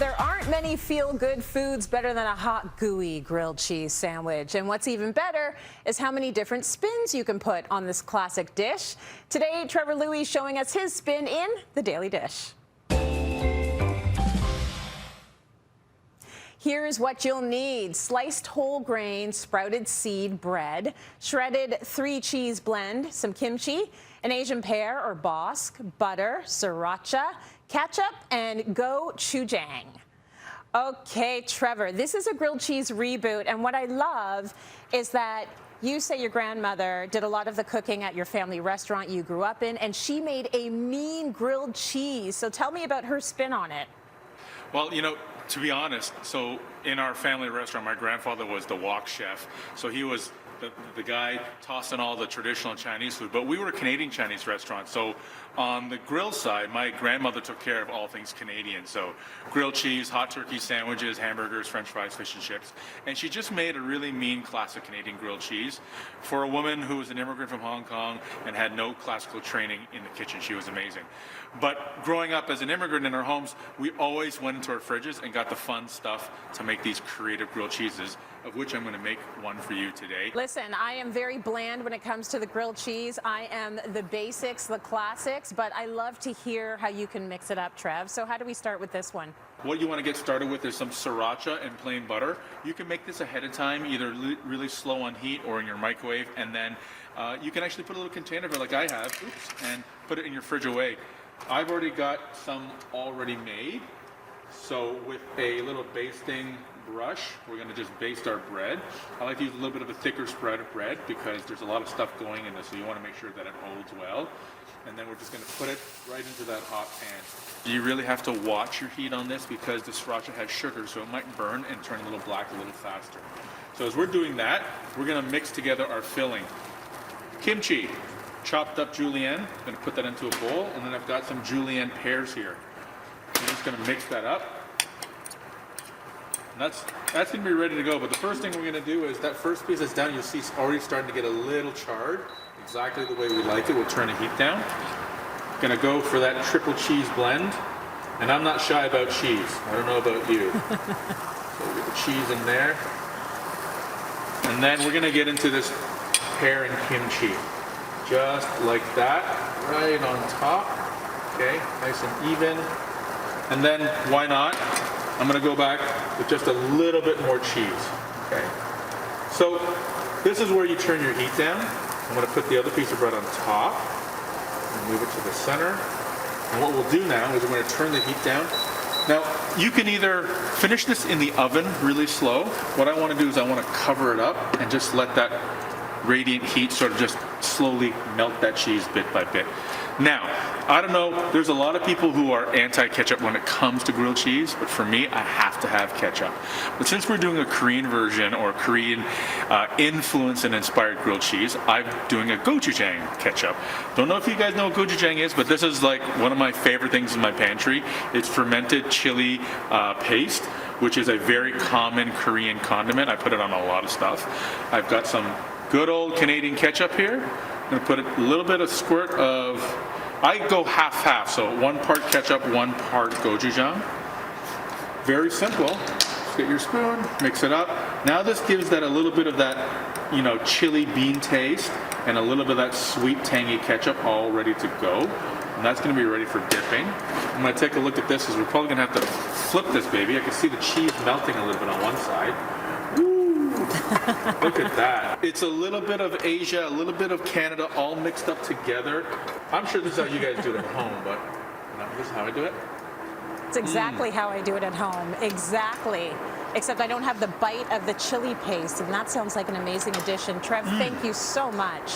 There aren't many feel-good foods better than a hot, gooey grilled cheese sandwich. And what's even better is how many different spins you can put on this classic dish. Today, Trevor Lui showing us his spin in The Daily Dish. Here's what you'll need: sliced whole grain sprouted seed bread, shredded 3-cheese blend, some kimchi, an Asian pear or bosque, butter, sriracha, ketchup, and gochujang. Okay, Trevor, this is a grilled cheese reboot, and what I love is that you say your grandmother did a lot of the cooking at your family restaurant you grew up in, and she made a mean grilled cheese. So tell me about her spin on it. Well, you know, to be honest, so in our family restaurant, my grandfather was the wok chef. So he was the guy tossing all the traditional Chinese food, but we were a Canadian Chinese restaurant. So on the grill side, my grandmother took care of all things Canadian. So grilled cheese, hot turkey sandwiches, hamburgers, French fries, fish and chips. And she just made a really mean classic Canadian grilled cheese. For a woman who was an immigrant from Hong Kong and had no classical training in the kitchen, she was amazing. But growing up as an immigrant in our homes, we always went into our fridges and got the fun stuff to make these creative grilled cheeses, of which I'm going to make one for you today. Listen, I am very bland when it comes to the grilled cheese. I am the basics, the classics, but I love to hear how you can mix it up, Trev. So how do we start with this one? What you want to get started with is some sriracha and plain butter. You can make this ahead of time, either really slow on heat or in your microwave, and then you can actually put a little container of it like I have, and put it in your fridge away. I've already got some already made. So with a little basting brush, we're going to just baste our bread. I like to use a little bit of a thicker spread of bread because there's a lot of stuff going in this, so you want to make sure that it holds well. And then we're just going to put it right into that hot pan. You really have to watch your heat on this because the sriracha has sugar, so it might burn and turn a little black a little faster. So as we're doing that, we're going to mix together our filling. Kimchi, chopped up julienne. I'm going to put that into a bowl, and then I've got some julienne pears here. I'm just going to mix that up. And that's going to be ready to go. But the first thing we're going to do is that first piece that's down, you'll see it's already starting to get a little charred. Exactly the way we like it. We'll turn the heat down. Going to go for that triple cheese blend. And I'm not shy about cheese. I don't know about you. So we'll get the cheese in there. And then we're going to get into this pear and kimchi. Just like that, right on top. Okay, nice and even. And then, why not? I'm going to go back with just a little bit more cheese. Okay. So this is where you turn your heat down. I'm going to put the other piece of bread on top and move it to the center. And what we'll do now is we're going to turn the heat down. Now, you can either finish this in the oven really slow. What I want to do is I want to cover it up and just let that radiant heat sort of just slowly melt that cheese bit by bit. Now, I don't know, there's a lot of people who are anti-ketchup when it comes to grilled cheese, but for me, I have to have ketchup. But since we're doing a Korean version or Korean influence and inspired grilled cheese, I'm doing a gochujang ketchup. Don't know if you guys know what gochujang is, but this is like one of my favorite things in my pantry. It's fermented chili paste, which is a very common Korean condiment. I put it on a lot of stuff. I've got some good old Canadian ketchup here. I'm going to put a little bit of squirt of, I go half-half, so 1 part ketchup, 1 part gochujang. Very simple. Just get your spoon, mix it up. Now this gives that a little bit of that, you know, chili bean taste and a little bit of that sweet tangy ketchup all ready to go. And that's going to be ready for dipping. I'm going to take a look at this because we're probably going to have to flip this baby. I can see the cheese melting a little bit on one side. Look at that. It's a little bit of Asia, a little bit of Canada, all mixed up together. I'm sure this is how you guys do it at home, but this is how I do it. It's exactly how I do it at home. Exactly. Except I don't have the bite of the chili paste, and that sounds like an amazing addition. Trev, thank you so much.